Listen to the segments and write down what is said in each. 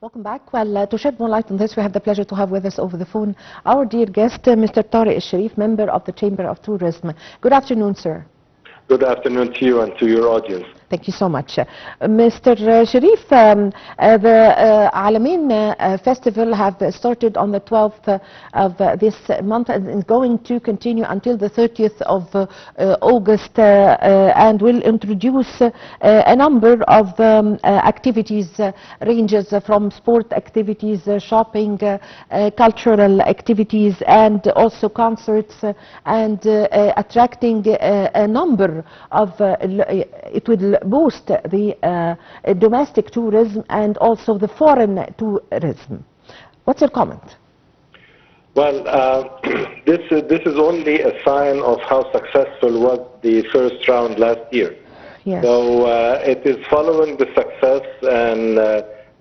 Welcome back. Well, to shed more light on this, we have the pleasure to have with us over the phone our dear guest, Mr. Tarek Sherif, member of the Chamber of Tourism. Good afternoon, sir. Good afternoon to you and to your audience. Thank you so much. Mr. Sherif, the Alamein Festival have started on the 12th of this month and is going to continue until the 30th of August and will introduce a number of activities, ranges from sport activities, shopping, cultural activities, and also concerts, and attracting a number of, it will boost the domestic tourism and also the foreign tourism. What's your comment? Well, this is only a sign of how successful was the first round last year. Yes. So it is following the success and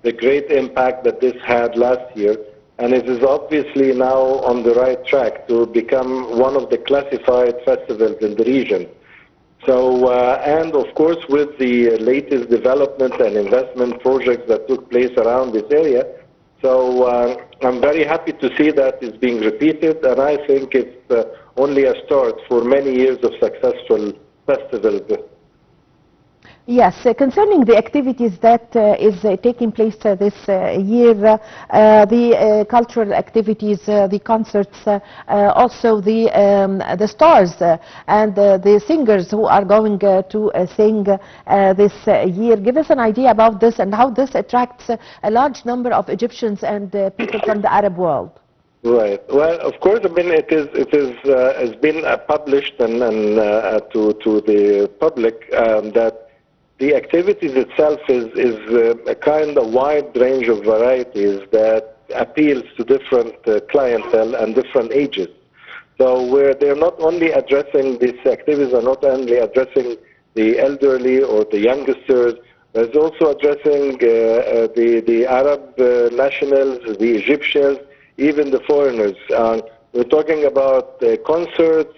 the great impact that this had last year, and it is obviously now on the right track to become one of the classified festivals in the region. So, and of course, with the latest development and investment projects that took place around this area, so I'm very happy to see that it's being repeated, and I think it's only a start for many years of successful festivals. Yes, concerning the activities that is taking place this year, the cultural activities, the concerts, also the stars and the singers who are going to sing this year. Give us an idea about this and how this attracts a large number of Egyptians and people from the Arab world. Right. Well, of course, I mean, it's been published and to the public that the activities itself is a kind of wide range of varieties that appeals to different clientele and different ages. So where they're not only addressing, these activities are not only addressing the elderly or the youngsters, but it's also addressing the Arab nationals, the Egyptians, even the foreigners. We're talking about concerts,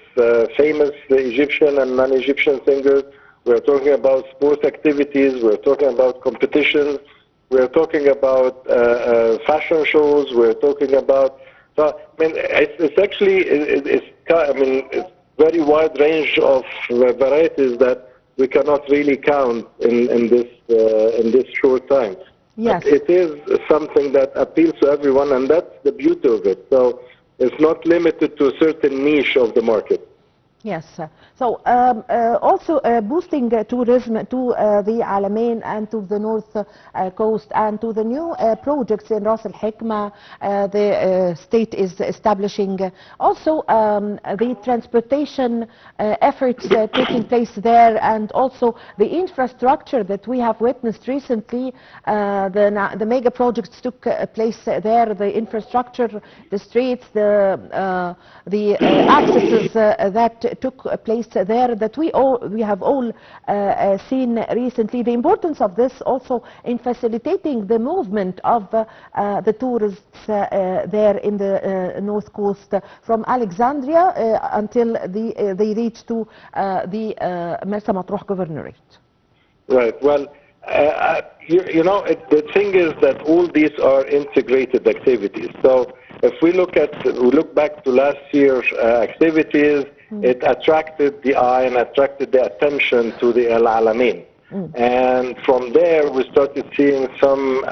famous Egyptian and non-Egyptian singers. We're talking about sports activities, we're talking about competitions, we're talking about fashion shows, we're talking about, so I mean, it's actually, it's very wide range of varieties that we cannot really count in this short time. Yes. But it is something that appeals to everyone, and that's the beauty of it. So it's not limited to a certain niche of the market. Yes. So also boosting tourism to the Alamein and to the north coast and to the new projects in Ras Al Hikma the state is establishing. Also the transportation efforts taking place there, and also the infrastructure that we have witnessed recently. The mega projects took place there, the infrastructure, the streets, the accesses that took place there, that we have all seen recently. The importance of this also in facilitating the movement of the tourists there in the north coast from Alexandria until they reach to the Mersa Matruh Governorate. Right. Well, you know, the thing is that all these are integrated activities. So if we look back to last year's activities, it attracted the eye and attracted the attention to the Al Alamein. And from there, we started seeing some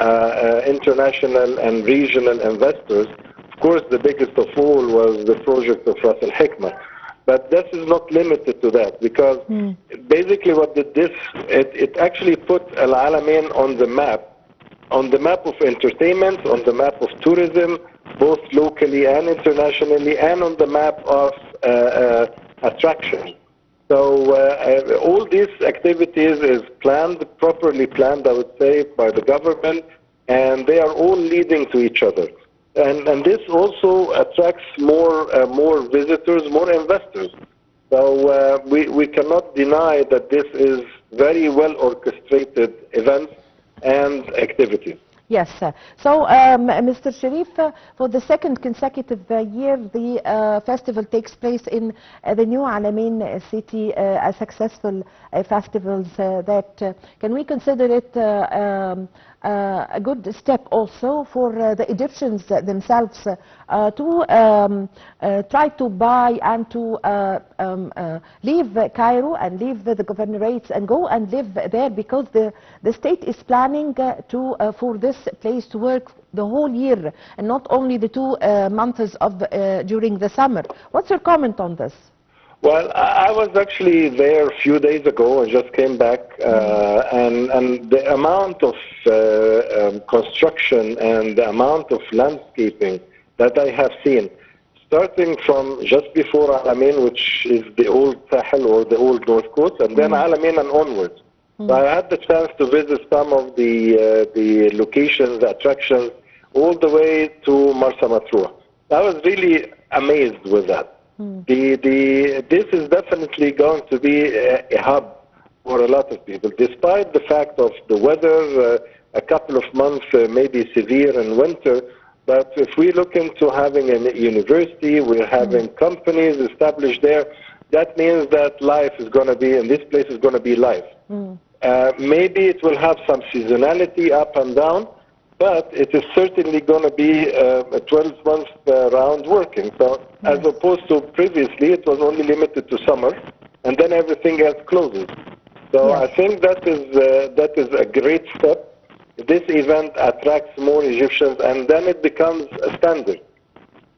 international and regional investors. Of course, the biggest of all was the project of Ras Al Hikma. But this is not limited to that, because basically what did this, it actually put Al Alamein on the map of entertainment, on the map of tourism, both locally and internationally, and on the map of attraction. So all these activities is planned, properly planned, I would say, by the government, and they are all leading to each other. And this also attracts more visitors, more investors. So we cannot deny that this is very well orchestrated events and activities. Yes. So, Mr. Sherif, for the second consecutive year, the festival takes place in the new Alamein city, a successful festival that can we consider it a good step also for the Egyptians themselves to try to buy and to leave Cairo and leave the governorates and go and live there, because the state is planning for this place to work the whole year and not only the 2 months of during the summer. What's your comment on this? Well, I was actually there a few days ago and just came back, and the amount of construction and the amount of landscaping that I have seen, starting from just before Alamein, which is the old Sahel or the old North Coast, and then Alamein and onwards. So I had the chance to visit some of the locations, the attractions, all the way to Marsa Matruh. I was really amazed with that. This is definitely going to be a hub for a lot of people, despite the fact of the weather, a couple of months may be severe in winter. But if we look into having a university, we're having companies established there, that means that life is going to be, in this place is going to be life. Maybe it will have some seasonality up and down, but it is certainly going to be a 12-month round working. So as opposed to previously, it was only limited to summer, and then everything else closes. So I think that is a great step. This event attracts more Egyptians, and then it becomes a standard.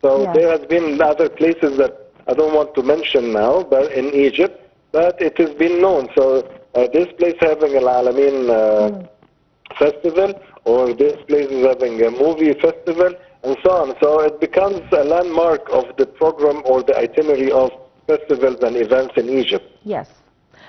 So there has been other places that I don't want to mention now, but in Egypt, but it has been known. So this place having Al Alamein festival, or this place is having a movie festival, and so on. So it becomes a landmark of the program or the itinerary of festivals and events in Egypt. Yes.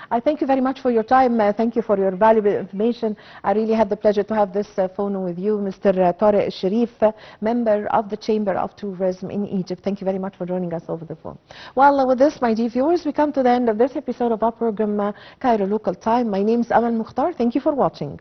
I thank you very much for your time. Thank you for your valuable information. I really had the pleasure to have this phone with you, Mr. Tarek Sherif, member of the Chamber of Tourism in Egypt. Thank you very much for joining us over the phone. Well, with this, my dear viewers, we come to the end of this episode of our program, Cairo Local Time. My name is Amal Mukhtar. Thank you for watching.